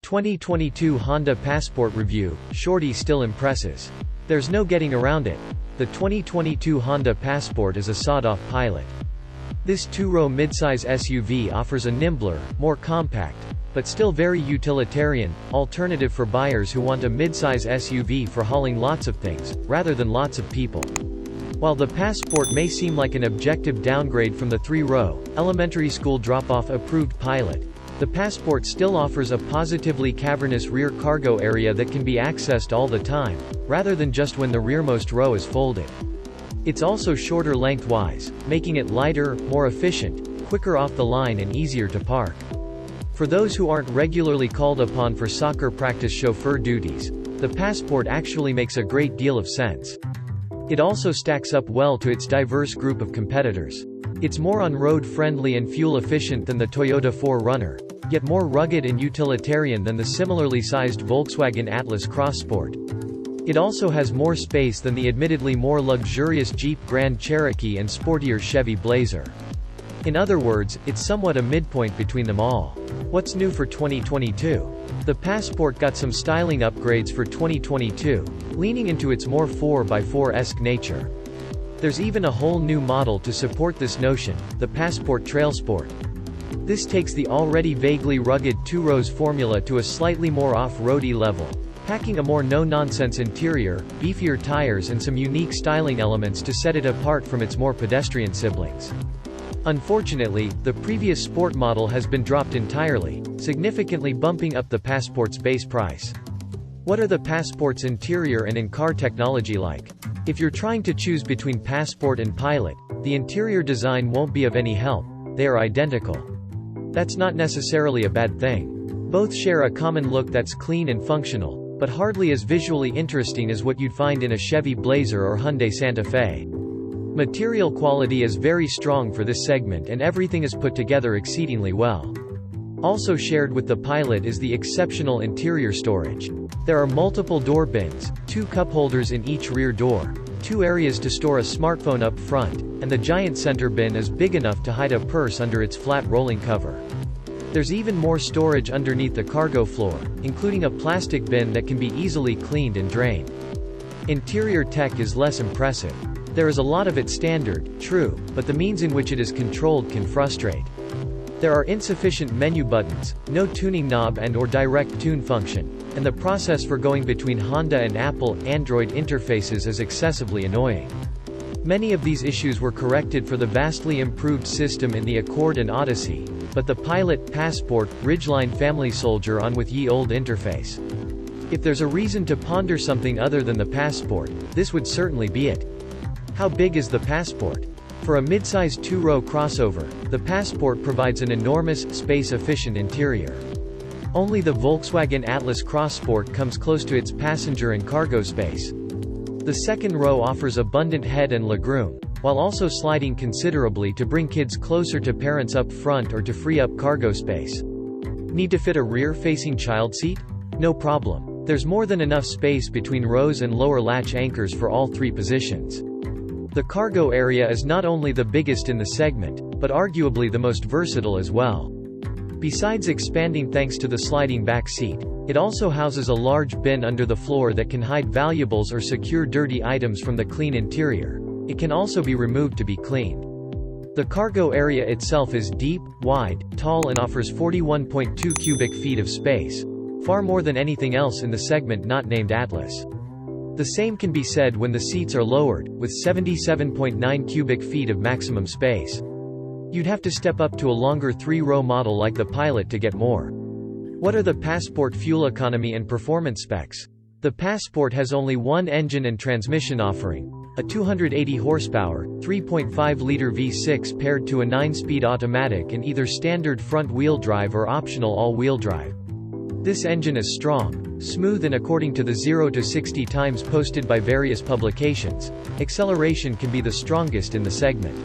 2022 Honda Passport Review, Shorty still impresses. There's no getting around it. The 2022 Honda Passport is a sawed-off pilot. This two-row midsize SUV offers a nimbler, more compact, but still very utilitarian, alternative for buyers who want a midsize SUV for hauling lots of things, rather than lots of people. While the Passport may seem like an objective downgrade from the three-row, elementary school drop-off approved pilot, the Passport still offers a positively cavernous rear cargo area that can be accessed all the time, rather than just when the rearmost row is folded. It's also shorter lengthwise, making it lighter, more efficient, quicker off the line and easier to park. For those who aren't regularly called upon for soccer practice chauffeur duties, the Passport actually makes a great deal of sense. It also stacks up well to its diverse group of competitors. It's more on-road friendly and fuel-efficient than the Toyota 4Runner, yet more rugged and utilitarian than the similarly sized Volkswagen Atlas Cross Sport. It also has more space than the admittedly more luxurious Jeep Grand Cherokee and sportier Chevy Blazer. In other words, it's somewhat a midpoint between them all. What's new for 2022? The Passport got some styling upgrades for 2022, leaning into its more 4x4-esque nature. There's even a whole new model to support this notion, the Passport Trail Sport. This takes the already vaguely rugged two-rows formula to a slightly more off-roady level, packing a more no-nonsense interior, beefier tires and some unique styling elements to set it apart from its more pedestrian siblings. Unfortunately, the previous Sport model has been dropped entirely, significantly bumping up the Passport's base price. What are the Passport's interior and in-car technology like? If you're trying to choose between Passport and Pilot, the interior design won't be of any help. They are identical. That's not necessarily a bad thing. Both share a common look that's clean and functional, but hardly as visually interesting as what you'd find in a Chevy Blazer or Hyundai Santa Fe. Material quality is very strong for this segment and everything is put together exceedingly well. Also shared with the Pilot is the exceptional interior storage. There are multiple door bins, 2 cup holders in each rear door, 2 areas to store a smartphone up front, and the giant center bin is big enough to hide a purse under its flat rolling cover. There's even more storage underneath the cargo floor, including a plastic bin that can be easily cleaned and drained. Interior tech is less impressive. There is a lot of it standard, true, but the means in which it is controlled can frustrate. There are insufficient menu buttons, no tuning knob and/or direct tune function, and the process for going between Honda and Apple Android interfaces is excessively annoying. Many of these issues were corrected for the vastly improved system in the Accord and Odyssey, but the Pilot, Passport, Ridgeline Family soldier on with ye old interface. If there's a reason to ponder something other than the Passport, this would certainly be it. How big is the Passport? For a midsize two-row crossover, the Passport provides an enormous, space-efficient interior. Only the Volkswagen Atlas Cross Sport comes close to its passenger and cargo space. The second row offers abundant head and legroom, while also sliding considerably to bring kids closer to parents up front or to free up cargo space. Need to fit a rear-facing child seat? No problem. There's more than enough space between rows and lower latch anchors for all 3 positions. The cargo area is not only the biggest in the segment, but arguably the most versatile as well. Besides expanding thanks to the sliding back seat, it also houses a large bin under the floor that can hide valuables or secure dirty items from the clean interior. It can also be removed to be cleaned. The cargo area itself is deep, wide, tall and offers 41.2 cubic feet of space, far more than anything else in the segment not named Atlas. The same can be said when the seats are lowered, with 77.9 cubic feet of maximum space. You'd have to step up to a longer 3-row model like the Pilot to get more. What are the Passport fuel economy and performance specs? The Passport has only one engine and transmission offering, a 280 horsepower, 3.5-liter V6 paired to a 9-speed automatic and either standard front-wheel drive or optional all-wheel drive. This engine is strong, smooth and according to the 0 to 60 times posted by various publications, acceleration can be the strongest in the segment.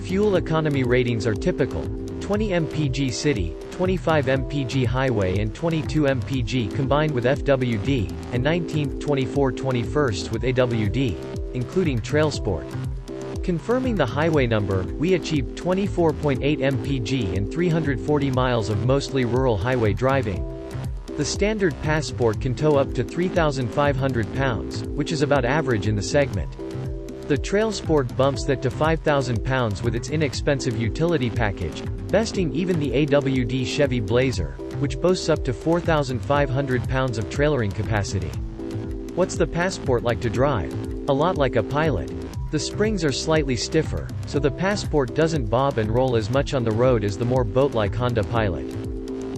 Fuel economy ratings are typical: 20 mpg city, 25 mpg highway and 22 mpg combined with FWD, and 19th 24/21 with AWD, including Trail Sport. Confirming the highway number, we achieved 24.8 mpg in 340 miles of mostly rural highway driving. The standard Passport can tow up to 3,500 pounds, which is about average in the segment. The Trail Sport bumps that to 5,000 pounds with its inexpensive utility package, besting even the AWD Chevy Blazer, which boasts up to 4,500 pounds of trailering capacity. What's the Passport like to drive? A lot like a Pilot. The springs are slightly stiffer, so the Passport doesn't bob and roll as much on the road as the more boat-like Honda Pilot.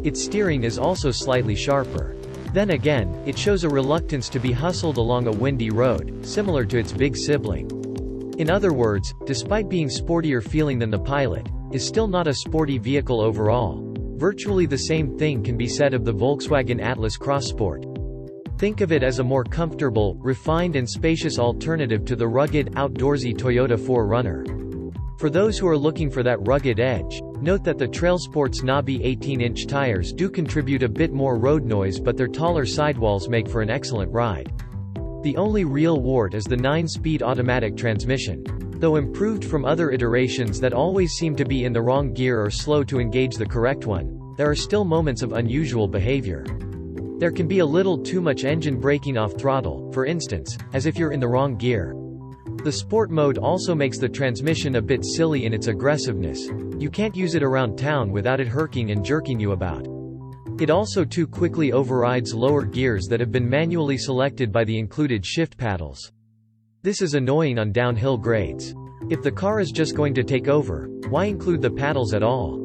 Its steering is also slightly sharper. Then again, it shows a reluctance to be hustled along a windy road, similar to its big sibling. In other words, despite being sportier feeling than the Pilot, is still not a sporty vehicle overall. Virtually the same thing can be said of the Volkswagen Atlas Cross Sport. Think of it as a more comfortable, refined and spacious alternative to the rugged, outdoorsy Toyota 4Runner. For those who are looking for that rugged edge, note that the Trail Sport's knobby 18-inch tires do contribute a bit more road noise, but their taller sidewalls make for an excellent ride. The only real wart is the 9-speed automatic transmission. Though improved from other iterations that always seem to be in the wrong gear or slow to engage the correct one, there are still moments of unusual behavior. There can be a little too much engine braking off throttle, for instance, as if you're in the wrong gear. The Sport mode also makes the transmission a bit silly in its aggressiveness. You can't use it around town without it herking and jerking you about. It also too quickly overrides lower gears that have been manually selected by the included shift paddles. This is annoying on downhill grades. If the car is just going to take over, why include the paddles at all?